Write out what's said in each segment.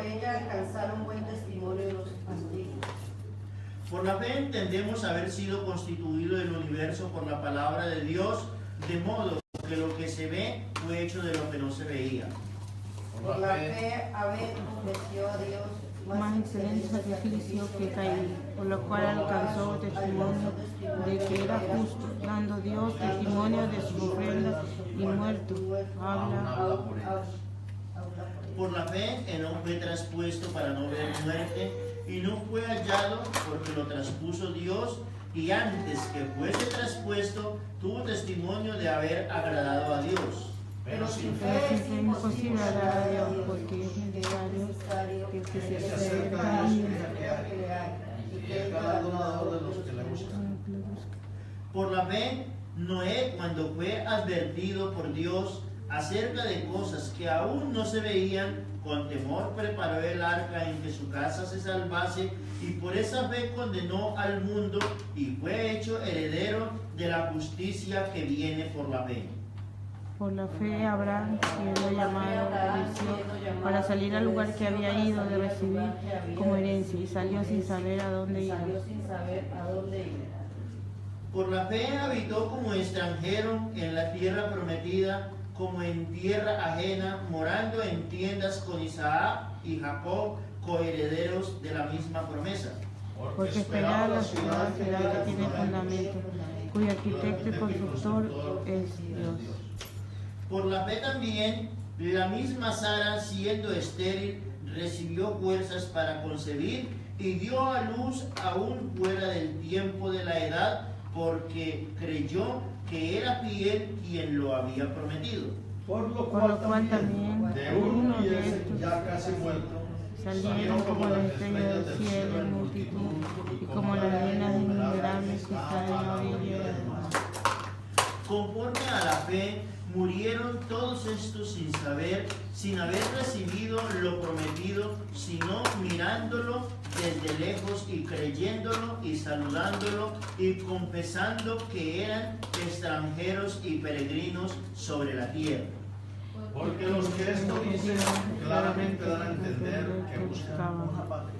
ella alcanzaron buen testimonio los antiguos. Por la fe entendemos haber sido constituido el universo por la palabra de Dios, de modo que lo que se ve fue hecho de lo que no se veía. Por la fe Abel ofreció a Dios más excelente sacrificio que Caín, por lo cual alcanzó testimonio de que era justo, dando Dios testimonio de su ofrenda, y muerto habla. Por la fe Enoc fue traspuesto para no ver muerte, y no fue hallado porque lo traspuso Dios, y antes que fuese traspuesto tuvo testimonio de haber agradado a Dios. Pero sin Pero fe es imposible agradar a Dios, porque es necesario que el que se acerca a Él y que es galardonador de los que le buscan. Por la fe, Noé, cuando fue advertido por Dios acerca de cosas que aún no se veían, con temor preparó el arca en que su casa se salvase, y por esa fe condenó al mundo y fue hecho heredero de la justicia que viene por la fe. Por la fe, Abraham, siendo llamado, obedeció para salir al lugar que había ido de recibir como herencia, y salió sin saber a dónde iba. Por la fe habitó como extranjero en la tierra prometida, como en tierra ajena, morando en tiendas con Isaac y Jacob, coherederos de la misma promesa. Porque esperaba la ciudad que tiene fundamento, cuyo arquitecto y constructor es Dios. Por la fe también, la misma Sara, siendo estéril, recibió fuerzas para concebir y dio a luz aún fuera del tiempo de la edad, porque creyó que era fiel quien lo había prometido. Por lo cual también, de de uno y de ese estos ya casi muerto, salieron como las estrellas del cielo en multitud, y como las arenas innumerables que están en la orilla del mar. Conforme a la fe, murieron todos estos sin haber recibido lo prometido, sino mirándolo desde lejos y creyéndolo y saludándolo y confesando que eran extranjeros y peregrinos sobre la tierra. porque los que esto dicen claramente dan a entender que buscan una patria.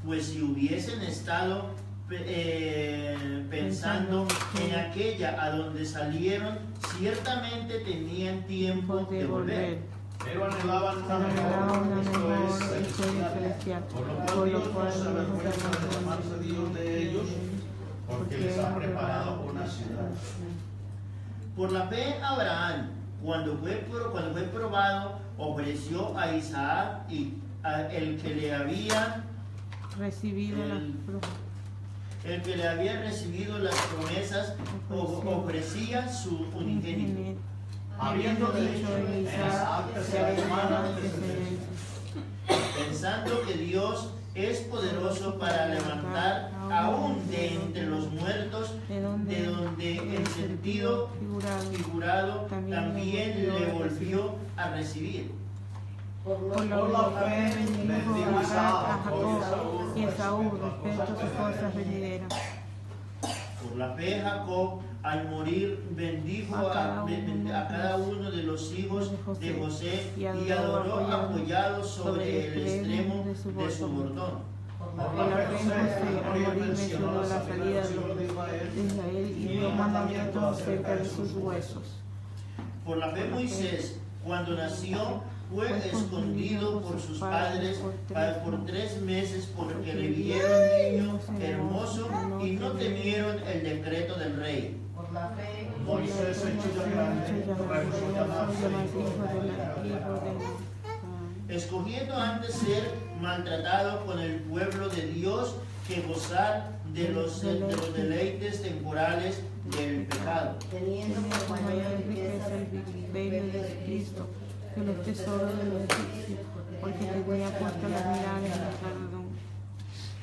Pues si hubiesen estado pensando en aquella a donde salieron, ciertamente tenían tiempo de volver. Pero anhelaban una mejor, esto es celestial, por lo cual Dios sabe reclamarse Dios de ellos, porque les ha preparado una ciudad. Por la fe Abraham, cuando fue probado, ofreció a Isaac, y el que le había recibido las promesas ofrecía su unigénito. Habiendo dicho en Isaac que sea hermano de descendencia. Pensando que Dios es poderoso para levantar aún de entre los muertos, de donde en sentido figurado también le volvió a recibir. Por la fe bendijo a Jacob y Esaú respecto a sus cosas venideras. Por la fe Jacob, al morir, bendijo a cada uno de los hijos de José y adoró apoyado sobre el extremo de su bordón. Por la fe José, al morir, mencionó la salida de Israel y dio mandamientos acerca de sus huesos. Por la fe Moisés, cuando nació, fue escondido por sus padres por 3 meses, porque le vieron niño hermoso y no temieron el decreto del rey. Por la fe, Moisés, hecho ya grande, rehusó llamarse hijo de escogiendo antes ser maltratado con el pueblo de Dios que gozar de los deleites temporales del pecado. teniendo por mayor riqueza el vivir de Cristo que los tesoros de los egipcios, porque tenía puesto las miradas en el galardón.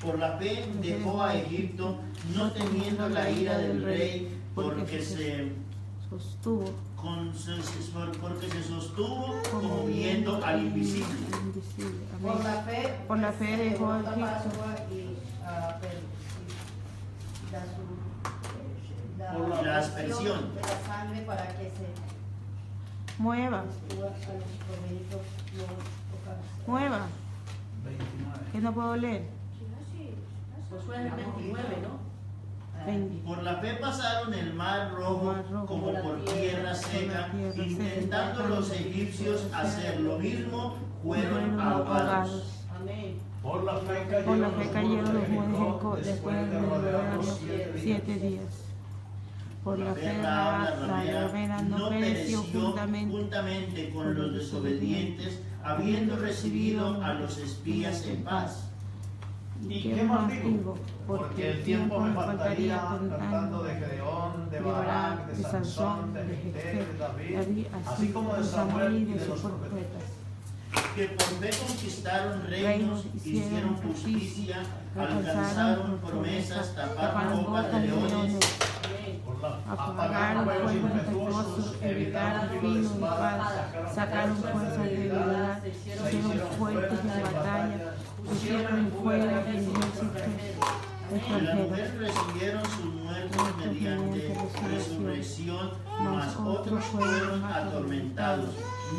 Por la fe dejó a Egipto, no temiendo la ira del rey, porque se sostuvo como viendo al invisible. Por la fe dejó a Egipto La aspersión de la sangre para que se mueva. nueva, 29. que no puedo leer. Josué es el 29, ¿no? 20. Por la fe pasaron el mar rojo como por tierra seca, intentando los egipcios hacer lo mismo, fueron ahogados. Amén. Por la fe cayeron los muros de Jericó después después de rodearlos rodearlos 7 días. Por la fe la la ramera no pereció juntamente con los desobedientes, habiendo recibido a los espías en paz. ¿Y qué más digo? Porque el tiempo me faltaría tratando de Gedeón, de Barak, de Sansón, de Jefté, de David, así como de Samuel y de sus profetas. Que por fe conquistaron reinos, hicieron justicia, alcanzaron promesas, taparon bocas de leones, apagaron fuegos impetuosos, evitaron filo de espada, sacaron fuerzas de debilidad, hicieron fuertes en batalla, pusieron en fuego ejércitos y las extranjeros. mujeres recibieron sus muertos mediante resurrección, mas otros fueron atormentados,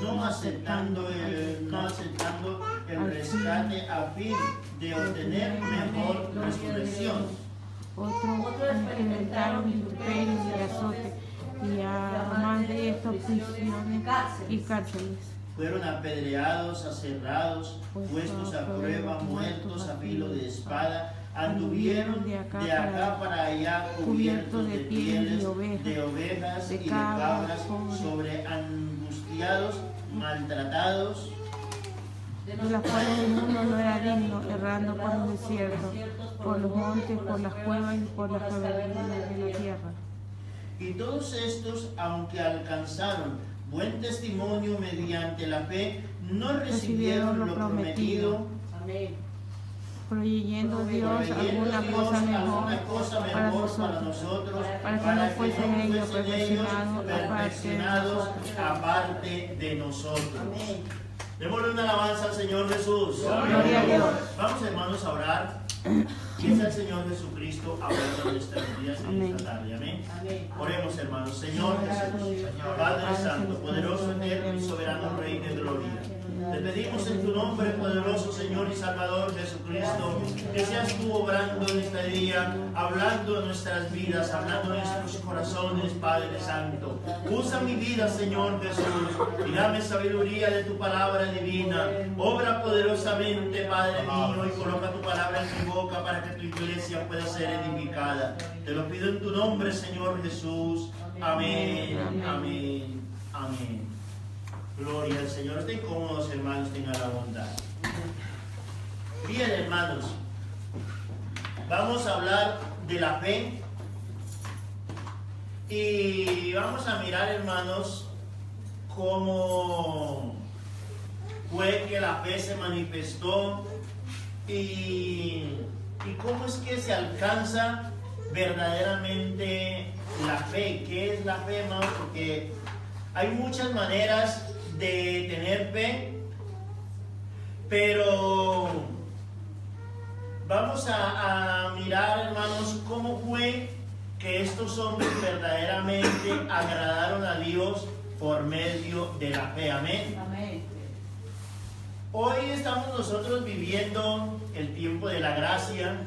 no aceptando el rescate a fin de obtener mejor resurrección. Otros experimentaron vituperios y azote, y además de esto, prisiones y cárceles. Fueron apedreados, aserrados, puestos a prueba, muertos a filo de espada, anduvieron de acá para allá cubiertos de pieles de ovejas y de cabras, sobreangustiados, maltratados, de las cuales el mundo no era digno, errando por los desiertos, por los montes, por las cuevas y por las cavernas de la tierra. Y todos estos, aunque alcanzaron buen testimonio mediante la fe, no recibieron lo prometido, Amén. Proveyendo Dios alguna cosa mejor para nosotros, para que no fuesen ellos perfeccionados aparte de nosotros. Démosle una alabanza al Señor Jesús. Gloria a Dios. Vamos, hermanos, a orar. Y es el Señor Jesucristo hablando en estos días y en esta tarde. Amén. Oremos, hermanos. Señor Jesús, Padre Santo, poderoso, eterno y soberano Rey de gloria. Te pedimos en tu nombre, poderoso Señor y Salvador Jesucristo, que seas tú obrando en este día, hablando en nuestras vidas, hablando en nuestros corazones, Padre Santo. Usa mi vida, Señor Jesús, y dame sabiduría de tu palabra divina. Obra poderosamente, Padre mío, y coloca tu palabra en mi boca para que tu iglesia pueda ser edificada. Te lo pido en tu nombre, Señor Jesús. Amén, amén, amén. Gloria al Señor. Estén cómodos, hermanos, tengan la bondad. Bien, hermanos, vamos a hablar de la fe y vamos a mirar, hermanos, cómo fue que la fe se manifestó y cómo es que se alcanza verdaderamente la fe. ¿Qué es la fe, hermanos? Porque hay muchas maneras de tener fe, pero vamos a mirar, hermanos, cómo fue que estos hombres verdaderamente agradaron a Dios por medio de la fe. Amén. Amén. Hoy estamos nosotros viviendo el tiempo de la gracia,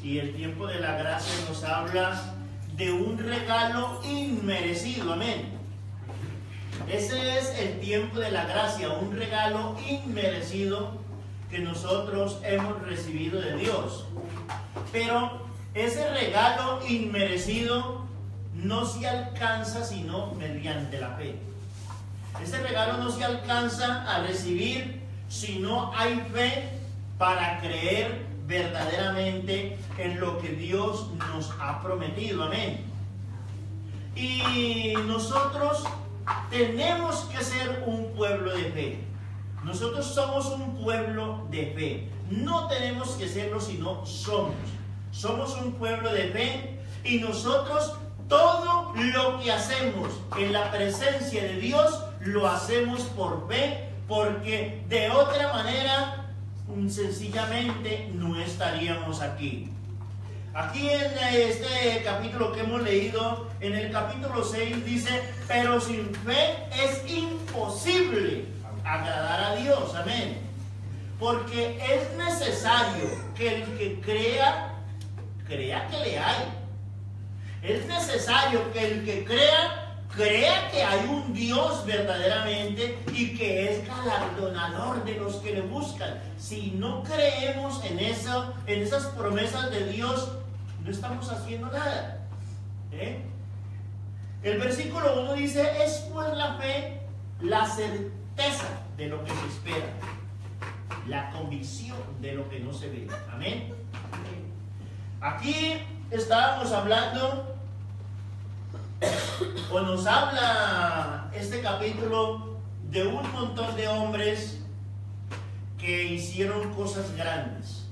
y el tiempo de la gracia nos habla de un regalo inmerecido. Amén. Ese es el tiempo de la gracia, un regalo inmerecido que nosotros hemos recibido de Dios. Pero ese regalo inmerecido no se alcanza sino mediante la fe. Ese regalo no se alcanza a recibir si no hay fe para creer verdaderamente en lo que Dios nos ha prometido. Amén. Y nosotros tenemos que ser un pueblo de fe. Nosotros somos un pueblo de fe. No tenemos que serlo, sino somos. Somos un pueblo de fe, y nosotros todo lo que hacemos en la presencia de Dios lo hacemos por fe, porque de otra manera sencillamente no estaríamos aquí. Aquí en este capítulo que hemos leído, en el capítulo 6 dice: pero sin fe es imposible agradar a Dios, amén. Porque es necesario que el que crea que le hay. Es necesario que el que crea que hay un Dios verdaderamente y que es galardonador de los que le buscan. Si no creemos en eso, en esas promesas de Dios, no estamos haciendo nada. El versículo 1 dice: es pues la fe, la certeza de lo que se espera, la convicción de lo que no se ve. Amén. Aquí estábamos hablando, o nos habla este capítulo, de un montón de hombres que hicieron cosas grandes.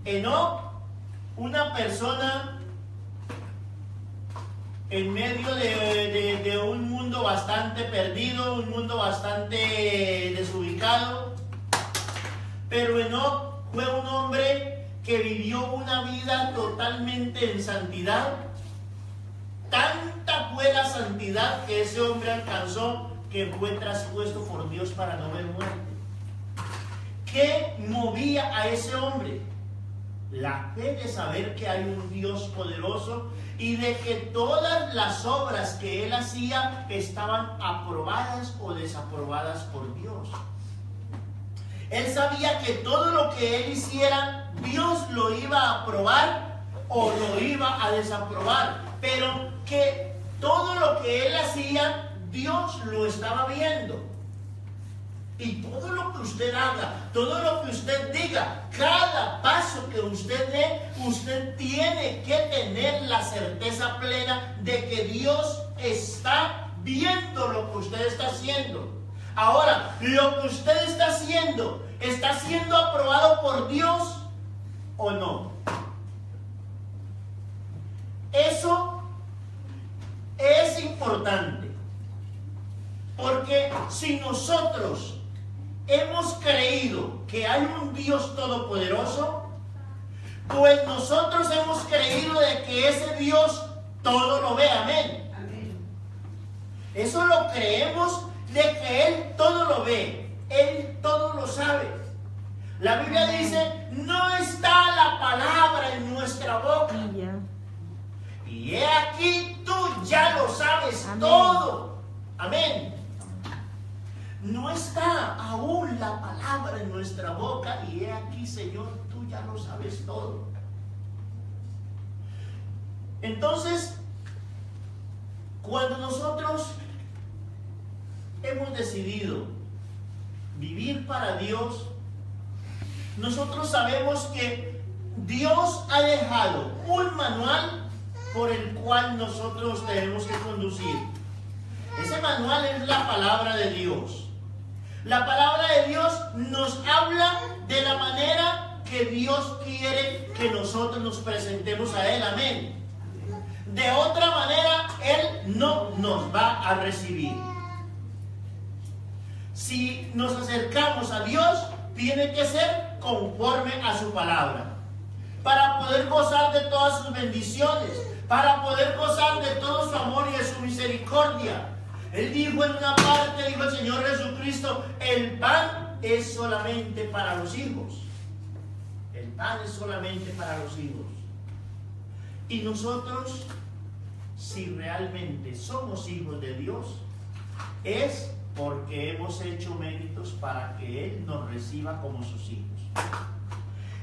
Enoc, una persona en medio de un mundo bastante perdido, un mundo bastante desubicado, pero Enoc fue un hombre que vivió una vida totalmente en santidad. Tanta fue la santidad que ese hombre alcanzó que fue traspuesto por Dios para no ver muerte. ¿Qué movía a ese hombre? La fe de saber que hay un Dios poderoso y de que todas las obras que él hacía estaban aprobadas o desaprobadas por Dios. Él sabía que todo lo que él hiciera, Dios lo iba a aprobar o lo iba a desaprobar, pero que todo lo que él hacía, Dios lo estaba viendo. Y todo lo que usted haga, todo lo que usted diga, cada paso que usted dé, usted tiene que tener la certeza plena de que Dios está viendo lo que usted está haciendo. Ahora, lo que usted ¿está siendo aprobado por Dios o no? Eso es importante, porque si nosotros hemos creído que hay un Dios todopoderoso, pues nosotros hemos creído de que ese Dios todo lo ve, amén. Eso lo creemos, de que Él todo lo ve, Él todo lo sabe. La Biblia dice: no está la palabra en nuestra boca, y he aquí tú ya lo sabes. Amén. Todo, amén. No está aún la palabra en nuestra boca, y he aquí, Señor, tú ya lo sabes todo. Entonces, cuando nosotros hemos decidido vivir para Dios, nosotros sabemos que Dios ha dejado un manual por el cual nosotros tenemos que conducir. Ese manual es la palabra de Dios. La palabra de Dios nos habla de la manera que Dios quiere que nosotros nos presentemos a Él, amén. De otra manera, Él no nos va a recibir. Si nos acercamos a Dios, tiene que ser conforme a su palabra, para poder gozar de todas sus bendiciones, para poder gozar de todo su amor y de su misericordia. Él dijo en una parte, dijo el Señor Jesucristo: el pan es solamente para los hijos. El pan es solamente para los hijos. Y nosotros, si realmente somos hijos de Dios, es porque hemos hecho méritos para que Él nos reciba como sus hijos.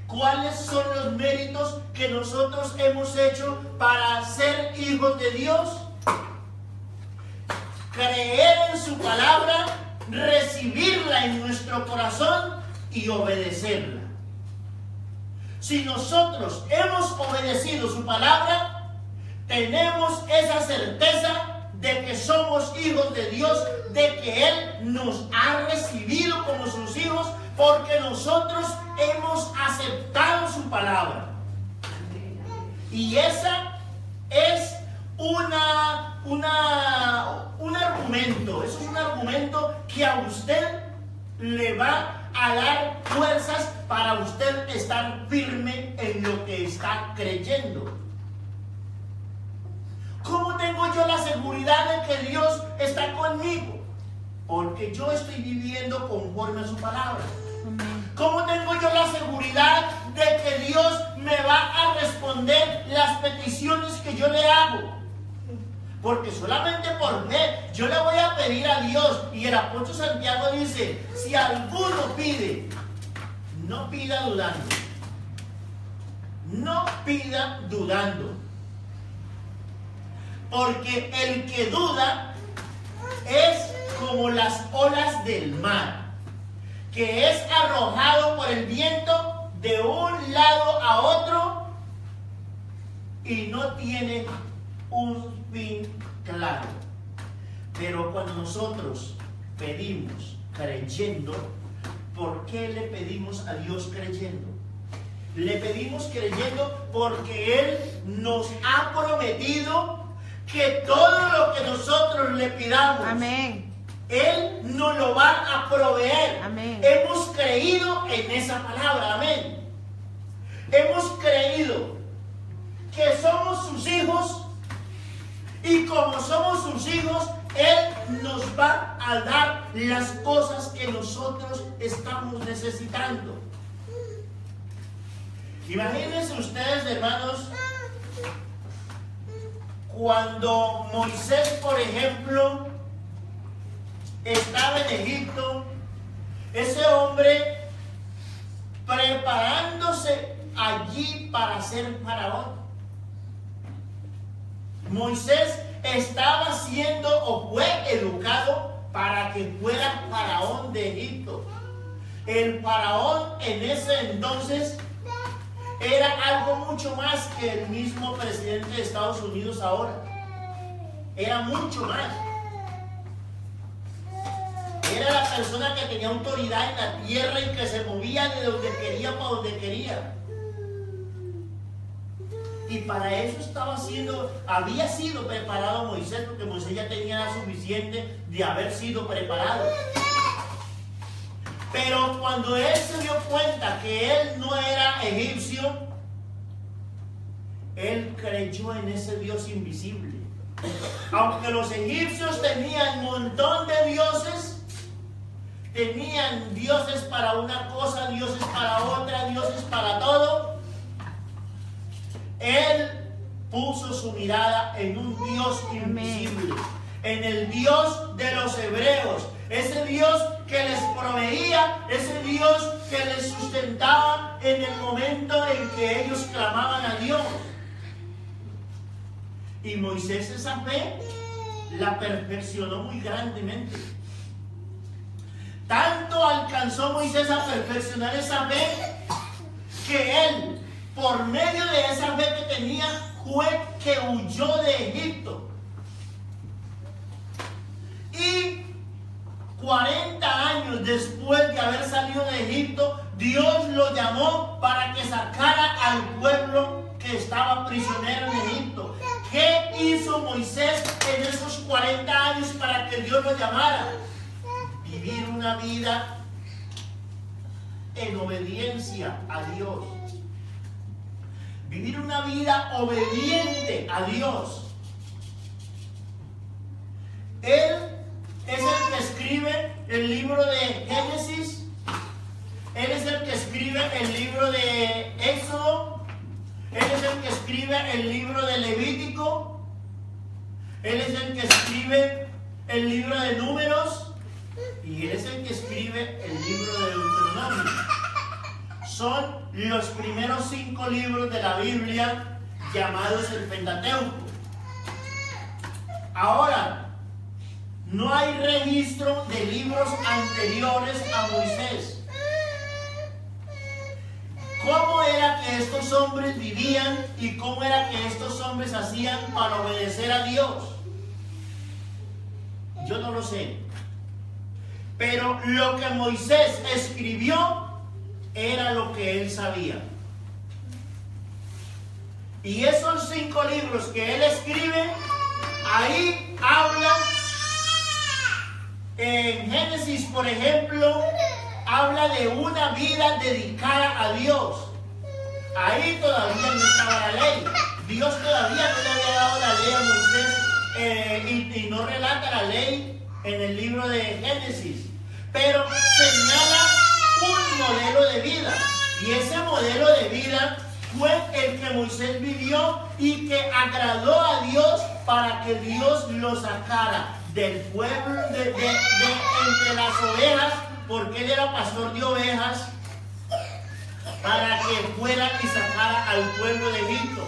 ¿Cuáles son los méritos que nosotros hemos hecho para ser hijos de Dios? Creer en su palabra, recibirla en nuestro corazón y obedecerla. Si nosotros hemos obedecido su palabra, tenemos esa certeza de que somos hijos de Dios, de que Él nos ha recibido como sus hijos, porque nosotros hemos aceptado su palabra. Y esa es un argumento, eso es un argumento que a usted le va a dar fuerzas para usted estar firme en lo que está creyendo. ¿Cómo tengo yo la seguridad de que Dios está conmigo? Porque yo estoy viviendo conforme a su palabra. Amén. ¿Cómo tengo yo la seguridad de que Dios me va a responder las peticiones que yo le hago? Porque solamente por fe yo le voy a pedir a Dios. Y el apóstol Santiago dice, si alguno pide, no pida dudando. No pida dudando. Porque el que duda es como las olas del mar, que es arrojado por el viento de un lado a otro y no tiene un fin claro. Pero cuando nosotros pedimos creyendo, ¿por qué le pedimos a Dios creyendo? Le pedimos creyendo porque Él nos ha prometido que todo lo que nosotros le pidamos, Amén. Él nos lo va a proveer. Amén. Hemos creído en esa palabra. Amén. Hemos creído que somos sus hijos. Y como somos sus hijos, Él nos va a dar las cosas que nosotros estamos necesitando. Imagínense ustedes, hermanos, cuando Moisés, por ejemplo, estaba en Egipto, ese hombre preparándose allí para ser faraón. Moisés estaba siendo o fue educado para que fuera faraón de Egipto. El faraón en ese entonces era algo mucho más que el mismo presidente de Estados Unidos ahora. Era mucho más. Era la persona que tenía autoridad en la tierra y que se movía de donde quería para donde quería. Y para eso había sido preparado Moisés, porque Moisés ya tenía suficiente de haber sido preparado. Pero cuando él se dio cuenta que él no era egipcio, él creyó en ese Dios invisible. Aunque los egipcios tenían un montón de dioses, tenían dioses para una cosa, dioses para otra, dioses para todo, él puso su mirada en un Dios invisible, en el Dios de los hebreos, ese Dios que les proveía, ese Dios que les sustentaba en el momento en que ellos clamaban a Dios. Y Moisés esa fe la perfeccionó muy grandemente. Tanto alcanzó Moisés a perfeccionar esa fe que él, por medio de esa fe que tenía, fue que huyó de Egipto. Y 40 años después de haber salido de Egipto, Dios lo llamó para que sacara al pueblo que estaba prisionero en Egipto. ¿Qué hizo Moisés en esos 40 años para que Dios lo llamara? Vivir una vida en obediencia a Dios. Vivir una vida obediente a Dios. Él es el que escribe el libro de Génesis. Él es el que escribe el libro de Éxodo. Él es el que escribe el libro de Levítico. Él es el que escribe el libro de Números. Y él es el que escribe el libro de Deuteronomio. Son los primeros 5 libros de la Biblia llamados el Pentateuco. Ahora, no hay registro de libros anteriores a Moisés. ¿Cómo era que estos hombres vivían y cómo era que estos hombres hacían para obedecer a Dios? Yo no lo sé. Pero lo que Moisés escribió era lo que él sabía. Y esos 5 libros que él escribe, ahí habla, en Génesis, por ejemplo, habla de una vida dedicada a Dios. Ahí todavía no estaba la ley. Dios todavía no le había dado la ley a Moisés y no relata la ley en el libro de Génesis, pero señala un modelo de vida. Y ese modelo de vida fue el que Moisés vivió y que agradó a Dios para que Dios lo sacara del pueblo, de entre las ovejas, porque él era pastor de ovejas, para que fuera y sacara al pueblo de Egipto.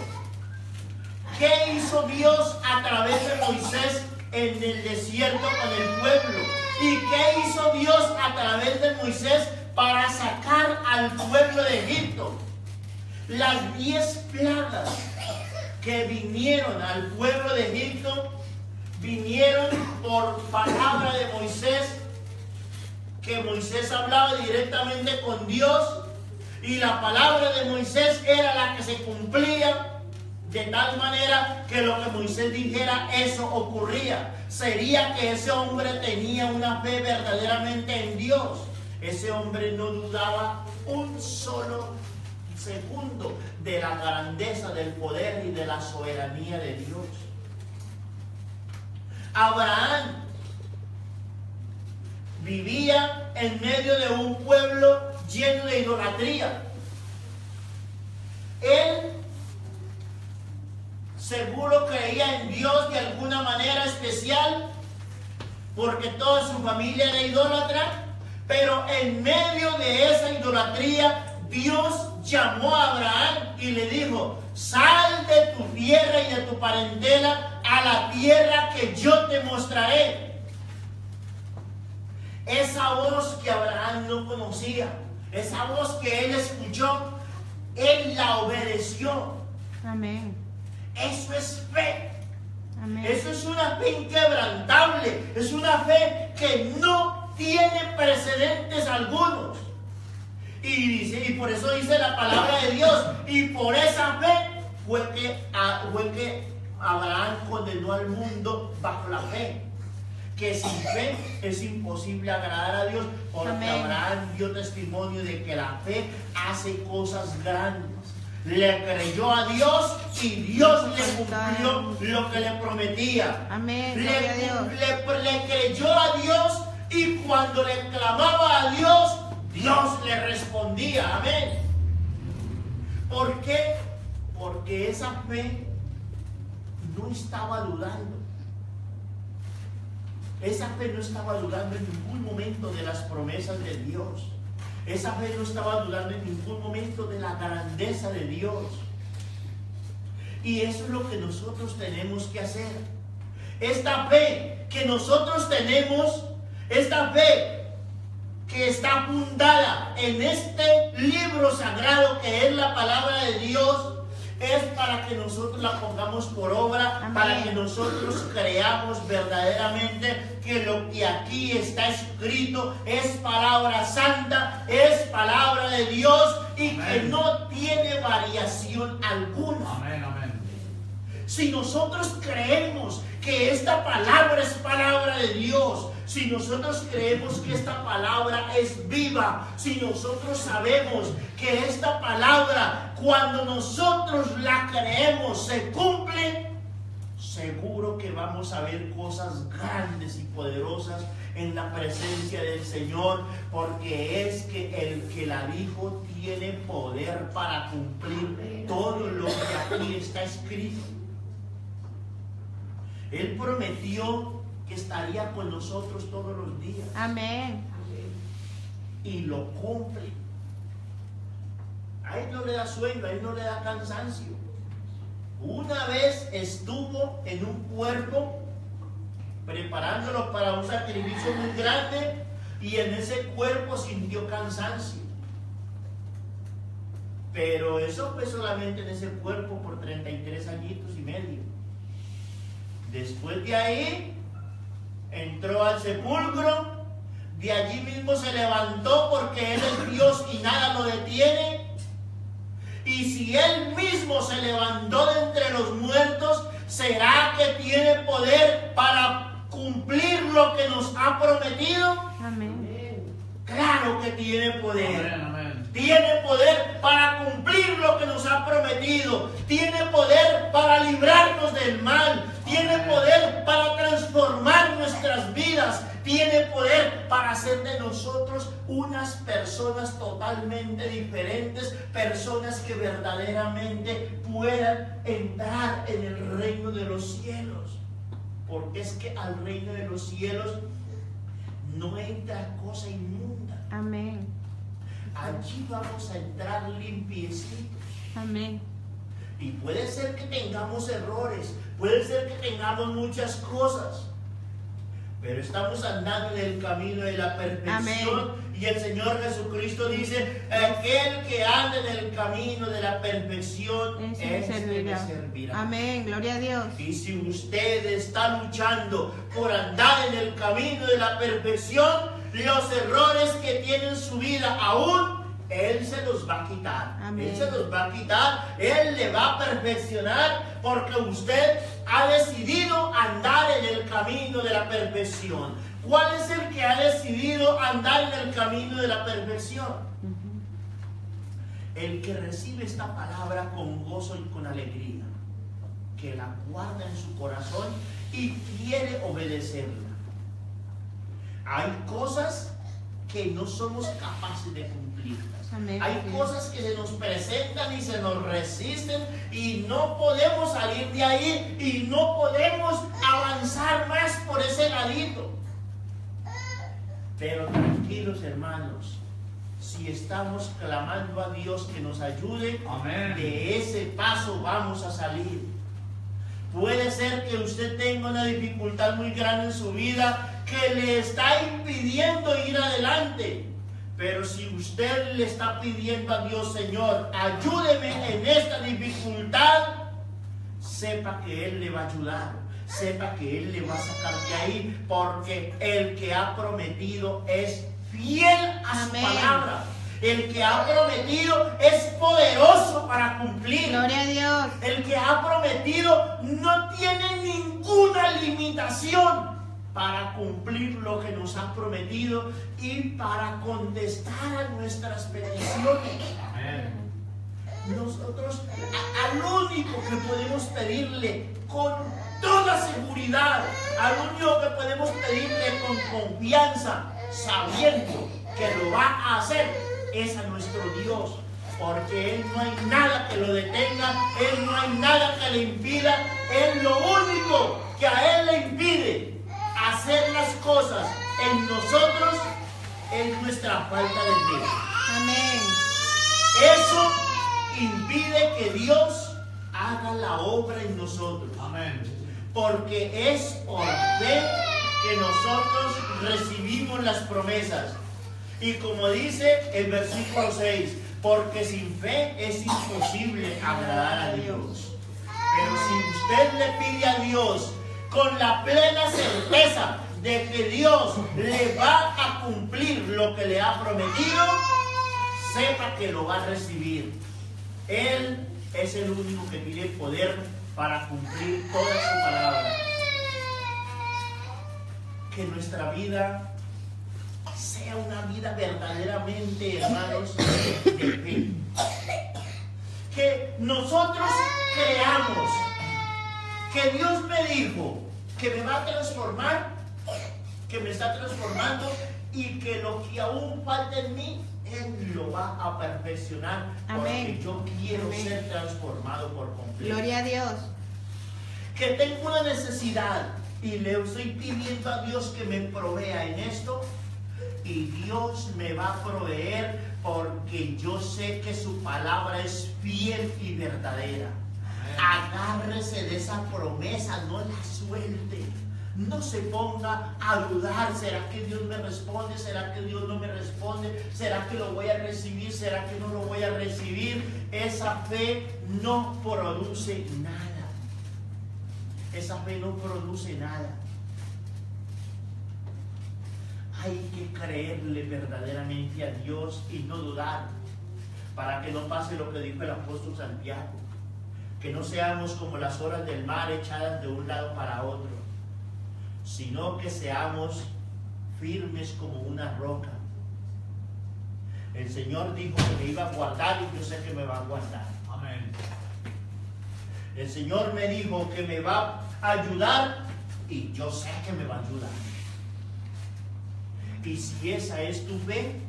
¿Qué hizo Dios a través de Moisés en el desierto con el pueblo? ¿Y qué hizo Dios a través de Moisés para sacar al pueblo de Egipto? Las 10 plagas que vinieron al pueblo de Egipto vinieron por palabra de Moisés, que Moisés hablaba directamente con Dios, y la palabra de Moisés era la que se cumplía, de tal manera que lo que Moisés dijera, eso ocurría. Sería que ese hombre tenía una fe verdaderamente en Dios. Ese hombre no dudaba un solo segundo de la grandeza, del poder y de la soberanía de Dios. Abraham vivía en medio de un pueblo lleno de idolatría. Él seguro creía en Dios de alguna manera especial, porque toda su familia era idólatra, pero en medio de esa idolatría, Dios llamó a Abraham y le dijo: sal de tu tierra y de tu parentela a la tierra que yo te mostraré. Esa voz que Abraham no conocía, esa voz que él escuchó, él la obedeció. Amén. Eso es fe. Amén. Eso es una fe inquebrantable. Es una fe que no tiene precedentes algunos. Y por eso dice la palabra de Dios. Y por esa fe fue que Abraham condenó al mundo bajo la fe. Que sin fe es imposible agradar a Dios, porque Amén. Abraham dio testimonio de que la fe hace cosas grandes. Le creyó a Dios y Dios le cumplió lo que le prometía. Amén. Gloria a Dios. Le creyó a Dios, y cuando le clamaba a Dios, Dios le respondía. Amén. ¿Por qué? Porque esa fe no estaba dudando. Esa fe no estaba dudando en ningún momento de las promesas de Dios. Esa fe no estaba dudando en ningún momento de la grandeza de Dios. Y eso es lo que nosotros tenemos que hacer. Esta fe que nosotros tenemos, esta fe que está fundada en este libro sagrado que es la palabra de Dios, es para que nosotros la pongamos por obra. Amén. Para que nosotros creamos verdaderamente que lo que aquí está escrito es palabra santa, es palabra de Dios, y amén, que no tiene variación alguna. Amén, amén. Si nosotros creemos que esta palabra es palabra de Dios, si nosotros creemos que esta palabra es viva, si nosotros sabemos que esta palabra, cuando nosotros la creemos, se cumple, seguro que vamos a ver cosas grandes y poderosas en la presencia del Señor, porque es que el que la dijo tiene poder para cumplir todo lo que aquí está escrito. Él prometió que estaría con nosotros todos los días. Amén. Y lo cumple. A él no le da sueño, a él no le da cansancio. Una vez estuvo en un cuerpo preparándolo para un sacrificio muy grande, y en ese cuerpo sintió cansancio. Pero eso fue solamente en ese cuerpo por 33 añitos y medio. Después de ahí entró al sepulcro, de allí mismo se levantó, porque Él es Dios y nada lo detiene. Y si Él mismo se levantó de entre los muertos, ¿será que tiene poder para cumplir lo que nos ha prometido? Amén. Claro que tiene poder. Amén, amén. Tiene poder para cumplir lo que nos ha prometido. Tiene poder para librarnos del mal. Tiene poder para transformar nuestras vidas. tiene poder para hacer de nosotros unas personas totalmente diferentes, personas que verdaderamente puedan entrar en el reino de los cielos. Porque es que al reino de los cielos no entra cosa inmunda. Amén. Allí vamos a entrar limpiecitos. Amén. Y puede ser que tengamos errores, puede ser que tengamos muchas cosas, pero estamos andando en el camino de la perfección. Amén. Y el Señor Jesucristo dice: aquel que anda en el camino de la perfección, Ese me servirá. servirá. Amén. Gloria a Dios. Y si usted está luchando por andar en el camino de la perfección, los errores que tiene en su vida aún, Él se los va a quitar. Amén. Él se los va a quitar. Él le va a perfeccionar, porque usted ha decidido andar en el camino de la perfección. ¿Cuál es el que ha decidido andar en el camino de la perfección? El que recibe esta palabra con gozo y con alegría, que la guarda en su corazón y quiere obedecerla. Hay cosas que no somos capaces de cumplirlas. Amén. Hay cosas que se nos presentan y se nos resisten y no podemos salir de ahí y no podemos avanzar más por ese ladito. Pero tranquilos, hermanos, si estamos clamando a Dios que nos ayude, Amén. de ese paso vamos a salir. Puede ser que usted tenga una dificultad muy grande en su vida que le está impidiendo ir adelante. Pero si usted le está pidiendo a Dios: Señor, ayúdeme en esta dificultad, sepa que Él le va a ayudar, sepa que Él le va a sacar de ahí, porque el que ha prometido es fiel a su Amén. palabra. El que ha prometido es poderoso para cumplir. Gloria a Dios. El que ha prometido no tiene ninguna limitación para cumplir lo que nos ha prometido y para contestar a nuestras peticiones. Amén. Nosotros al único que podemos pedirle con toda seguridad, al único que podemos pedirle con confianza, sabiendo que lo va a hacer, es a nuestro Dios. Porque Él no hay nada que lo detenga, Él no hay nada que le impida. Él lo único que a Él le impide hacer las cosas en nosotros es nuestra falta de fe. Amén. Eso impide que Dios haga la obra en nosotros. Amén. Porque es por fe que nosotros recibimos las promesas. Y como dice el versículo 6, porque sin fe es imposible agradar a Dios. Pero si usted le pide a Dios con la plena certeza de que Dios le va a cumplir lo que le ha prometido, sepa que lo va a recibir. Él es el único que tiene poder para cumplir toda su palabra. Que nuestra vida sea una vida verdaderamente, hermanos, de fe. Que nosotros creamos que Dios me dijo que me va a transformar, que me está transformando y que lo que aún falta en mí, Él lo va a perfeccionar. Amén. Porque yo quiero Amén. ser transformado por completo. Gloria a Dios. Que tengo una necesidad y le estoy pidiendo a Dios que me provea en esto, y Dios me va a proveer porque yo sé que su palabra es fiel y verdadera. Agárrese de esa promesa, no la suelte. No se ponga a dudar: ¿será que Dios me responde? ¿Será que Dios no me responde? ¿Será que lo voy a recibir? ¿Será que no lo voy a recibir? Esa fe no produce nada. Esa fe no produce nada. Hay que creerle verdaderamente a Dios y no dudar, para que no pase lo que dijo el apóstol Santiago, que no seamos como las olas del mar echadas de un lado para otro, sino que seamos firmes como una roca. El Señor dijo que me iba a guardar y yo sé que me va a guardar. Amén. El Señor me dijo que me va a ayudar y yo sé que me va a ayudar. Y si esa es tu fe,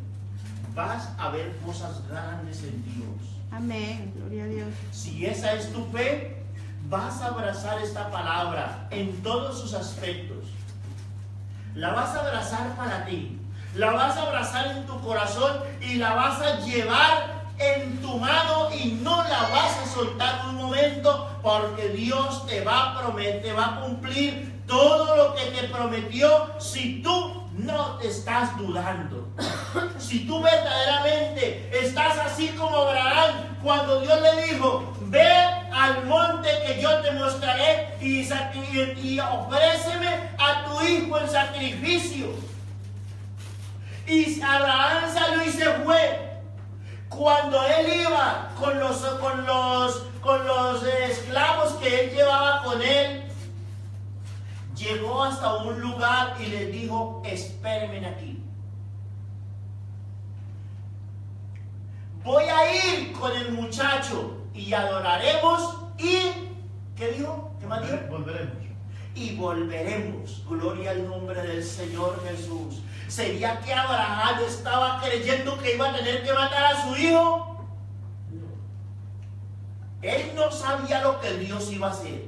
vas a ver cosas grandes en Dios. Amén. Gloria a Dios. Si esa es tu fe, vas a abrazar esta palabra en todos sus aspectos. La vas a abrazar para ti. La vas a abrazar en tu corazón y la vas a llevar en tu mano y no la vas a soltar un momento, porque Dios te va a cumplir todo lo que te prometió si tú no te estás dudando. Si tú verdaderamente estás así como Abraham, cuando Dios le dijo: ve al monte que yo te mostraré y ofréceme a tu hijo en sacrificio. Y Abraham salió y se fue. Cuando él iba con los esclavos que él llevaba con él, llegó hasta un lugar y les dijo: espérenme aquí. Voy a ir con el muchacho y adoraremos y... ¿qué dijo? ¿Qué más dijo? Volveremos. Y volveremos. Gloria al nombre del Señor Jesús. ¿Sería que Abraham estaba creyendo que iba a tener que matar a su hijo? Él no sabía lo que Dios iba a hacer,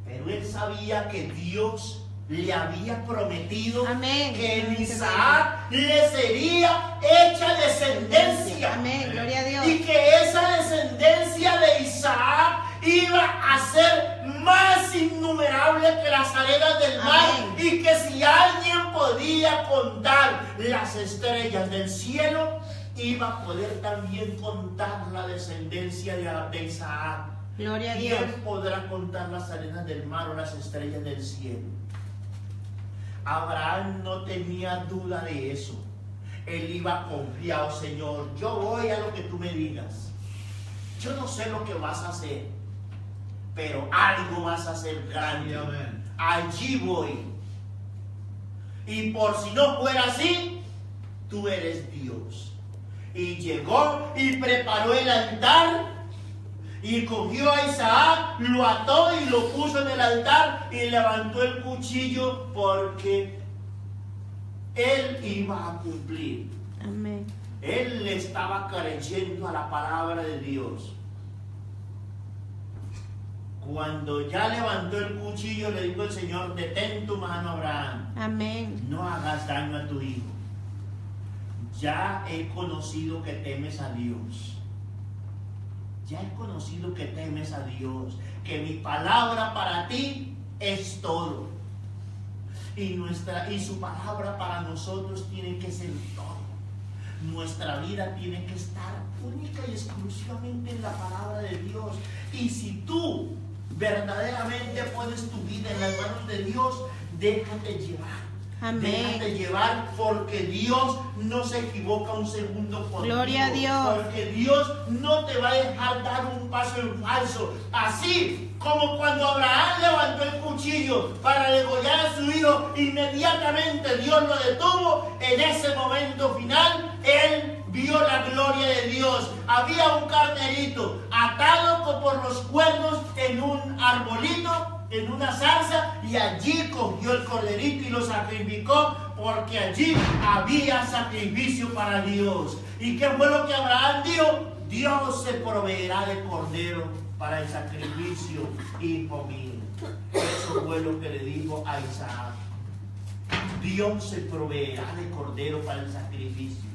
pero él sabía que Dios le había prometido Amén. que en Isaac le sería hecha descendencia. Amén. Gloria a Dios. Y que esa descendencia de Isaac iba a ser más innumerable que las arenas del mar. Amén. Y que si alguien podía contar las estrellas del cielo, iba a poder también contar la descendencia de Isaac. Gloria a Dios. ¿Quién podrá contar las arenas del mar o las estrellas del cielo? Abraham no tenía duda de eso. Él iba confiado: Señor, yo voy a lo que tú me digas. Yo no sé lo que vas a hacer, pero algo vas a hacer grande. Amén. Allí voy. Y por si no fuera así, tú eres Dios. Y llegó y preparó el altar. Y cogió a Isaac, lo ató y lo puso en el altar y levantó el cuchillo, porque él iba a cumplir. Amén. Él le estaba creyendo a la palabra de Dios. Cuando ya levantó el cuchillo, le dijo el Señor: detén tu mano, Abraham. Amén. No hagas daño a tu hijo. Ya he conocido que temes a Dios. Ya he conocido que temes a Dios, que mi palabra para ti es todo. Y su palabra para nosotros tiene que ser todo. Nuestra vida tiene que estar única y exclusivamente en la palabra de Dios. Y si tú verdaderamente pones tu vida en las manos de Dios, déjate llevar. Amén. Déjate llevar, porque Dios no se equivoca un segundo contigo. Gloria a Dios. Porque Dios no te va a dejar dar un paso en falso. Así como cuando Abraham levantó el cuchillo para degollar a su hijo, inmediatamente Dios lo detuvo. En ese momento final, él vio la gloria de Dios. Había un carnerito atado por los cuernos en un arbolito, en una zarza, y allí cogió el corderito y lo sacrificó, porque allí había sacrificio para Dios. ¿Y qué fue lo que Abraham dijo? Dios se proveerá de cordero para el sacrificio, hijo mío. Eso fue lo que le dijo a Isaac. Dios se proveerá de cordero para el sacrificio.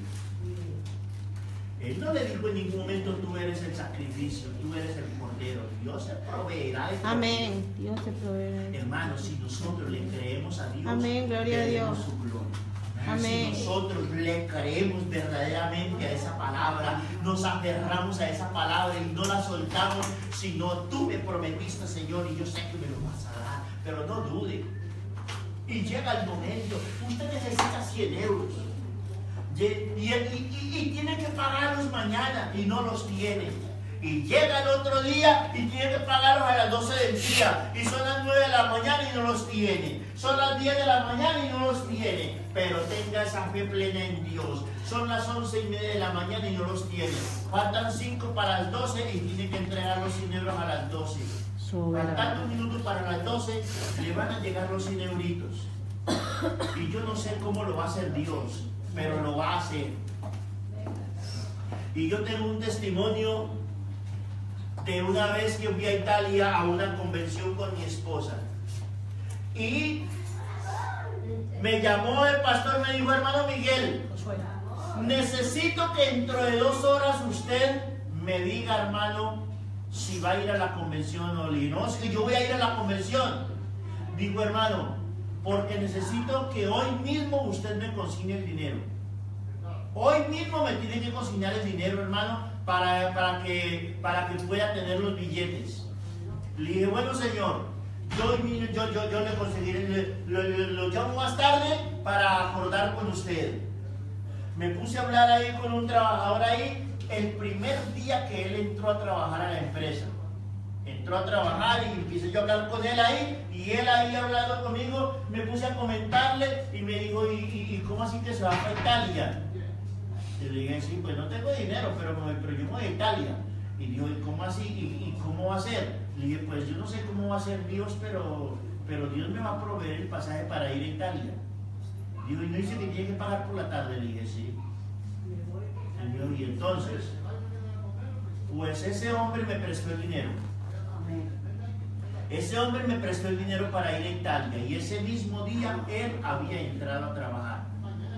Él no le dijo en ningún momento: tú eres el sacrificio, tú eres el cordero. Dios se proveerá de cordero. Amén. Dios se proveerá. Hermanos, si nosotros le creemos a Dios, Amén, gloria a veremos Dios. su gloria. Amén. Si nosotros le creemos verdaderamente a esa palabra, nos aferramos a esa palabra y no la soltamos, sino: tú me prometiste, Señor, y yo sé que me lo vas a dar, pero no dude. Y llega el momento, usted necesita 100 euros. Y tiene que pagarlos mañana y no los tiene. Y llega el otro día y tiene que pagarlos a las 12 del día. Y son las 9 de la mañana y no los tiene. Son las 10 de la mañana y no los tiene. Pero tenga esa fe plena en Dios. Son las 11:30 de la mañana y no los tiene. Faltan 5 para las 12 y tiene que entregar los 100 euros a las 12. Faltando un minuto para las 12, le van a llegar los 100 euritos. Y yo no sé cómo lo va a hacer Dios, pero lo va a hacer. Y yo tengo un testimonio de una vez que fui a Italia a una convención con mi esposa. Y me llamó el pastor, me dijo: hermano Miguel, necesito que dentro de 2 horas usted me diga, hermano, si va a ir a la convención o no. Le dije: no, es que yo voy a ir a la convención. Dijo: hermano, porque necesito que hoy mismo usted me consigne el dinero. Hoy mismo me tiene que consignar el dinero, hermano, para que pueda tener los billetes. Le dije: bueno, señor, yo le conseguiré, lo llamo más tarde para acordar con usted. Me puse a hablar ahí con un trabajador ahí, el primer día que él entró a trabajar a la empresa. Entró a trabajar y empecé yo a hablar con él ahí, y él ahí hablando conmigo, me puse a comentarle y me dijo: ¿y cómo así que se va para Italia? Y le dije: sí, pues no tengo dinero, pero yo me voy a Italia. Y dijo: ¿y cómo así? ¿Y cómo va a ser? Le dije: pues yo no sé cómo va a ser Dios, pero Dios me va a proveer el pasaje para ir a Italia. Dijo: ¿y no dice que tiene que pagar por la tarde? Le dije: sí. Y entonces, pues ese hombre me prestó el dinero. Ese hombre me prestó el dinero para ir a Italia, y ese mismo día él había entrado a trabajar.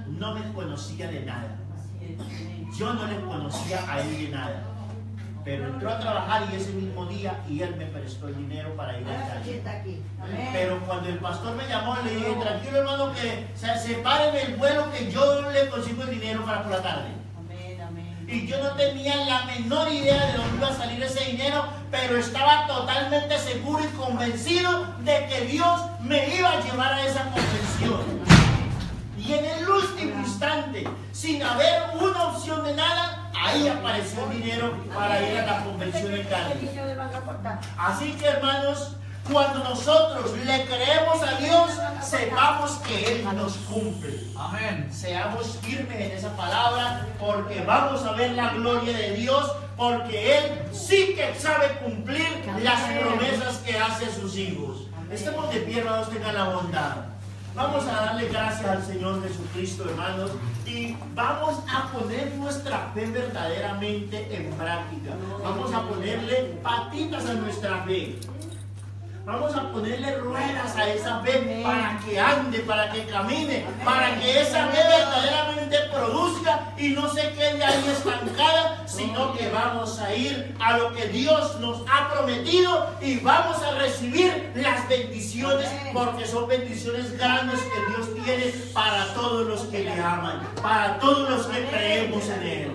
No me conocía de nada. Yo no le conocía a él de nada. Pero entró a trabajar y ese mismo día, y él me prestó el dinero para ir a Italia. Pero cuando el pastor me llamó, le dije: tranquilo, hermano, que sepárenme el vuelo, que yo le consigo el dinero para por la tarde. Y yo no tenía la menor idea de dónde iba a salir ese dinero, pero estaba totalmente seguro y convencido de que Dios me iba a llevar a esa convención. Y en el último instante, sin haber una opción de nada, ahí apareció el dinero para ir a la convención en Cali. Así que, hermanos, cuando nosotros le creemos a Dios, sepamos que Él nos cumple. Amén. Seamos firmes en esa palabra, porque vamos a ver la gloria de Dios, porque Él sí que sabe cumplir las promesas que hace a sus hijos. Estemos de pie, hermanos, tengan la bondad. Vamos a darle gracias al Señor Jesucristo, hermanos, y vamos a poner nuestra fe verdaderamente en práctica. Vamos a ponerle patitas a nuestra fe. Vamos a ponerle ruedas a esa fe para que ande, para que camine, para que esa fe verdaderamente produzca y no se quede ahí estancada, sino que vamos a ir a lo que Dios nos ha prometido y vamos a recibir las bendiciones, porque son bendiciones grandes que Dios tiene para todos los que le aman, para todos los que creemos en Él.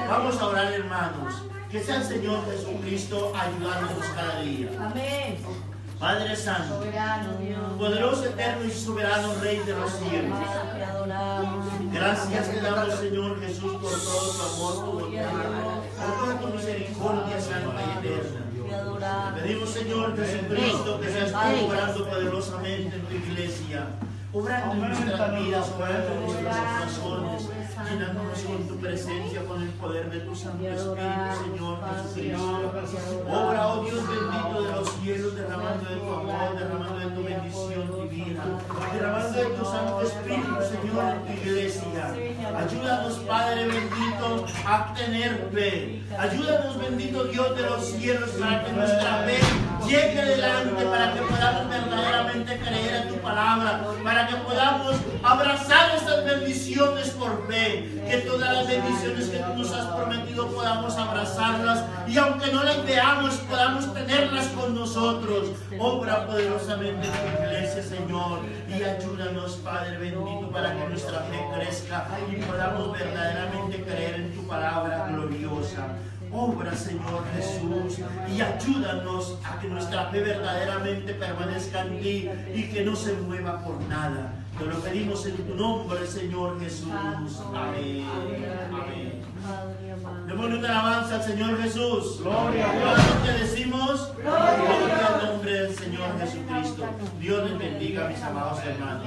Vamos a orar, hermanos. Que sea el Señor Jesucristo ayudándonos cada día. Amén. Padre Santo, poderoso, eterno y soberano Rey de los cielos, gracias te damos, Señor Jesús, por todo tu amor, tu bondad, por toda tu misericordia santa y eterna. Te pedimos, Señor Jesucristo, que seas tú obrando poderosamente en tu iglesia, obrando en nuestras vidas, obrando en nuestros corazones, llenándonos con tu presencia, con el poder de tu Santo Espíritu, Señor Jesucristo. Obra, oh Dios bendito de los cielos, derramando de tu amor, derramando de tu bendición divina, derramando de tu Santo Espíritu, Señor, en tu iglesia. Ayúdanos, Padre bendito, a tener fe. Ayúdanos, bendito Dios de los cielos, para que nuestra fe llegue adelante, para que podamos verdaderamente creer en tu palabra, para que podamos abrazar estas bendiciones por fe. Que todas las bendiciones que tú nos has prometido podamos abrazarlas, y aunque no las veamos, podamos tenerlas con nosotros. Obra poderosamente en tu iglesia, Señor, y ayúdanos, Padre bendito, para que nuestra fe crezca y podamos verdaderamente creer en tu palabra gloriosa. Obra, Señor Jesús, y ayúdanos a que nuestra fe verdaderamente permanezca en ti y que no se mueva por nada. Te lo pedimos en tu nombre, Señor Jesús. Amén. Amén. Démosle una alabanza al Señor Jesús. Gloria a Dios. Te decimos gloria al nombre del Señor Jesucristo. Dios les bendiga, mis amados hermanos.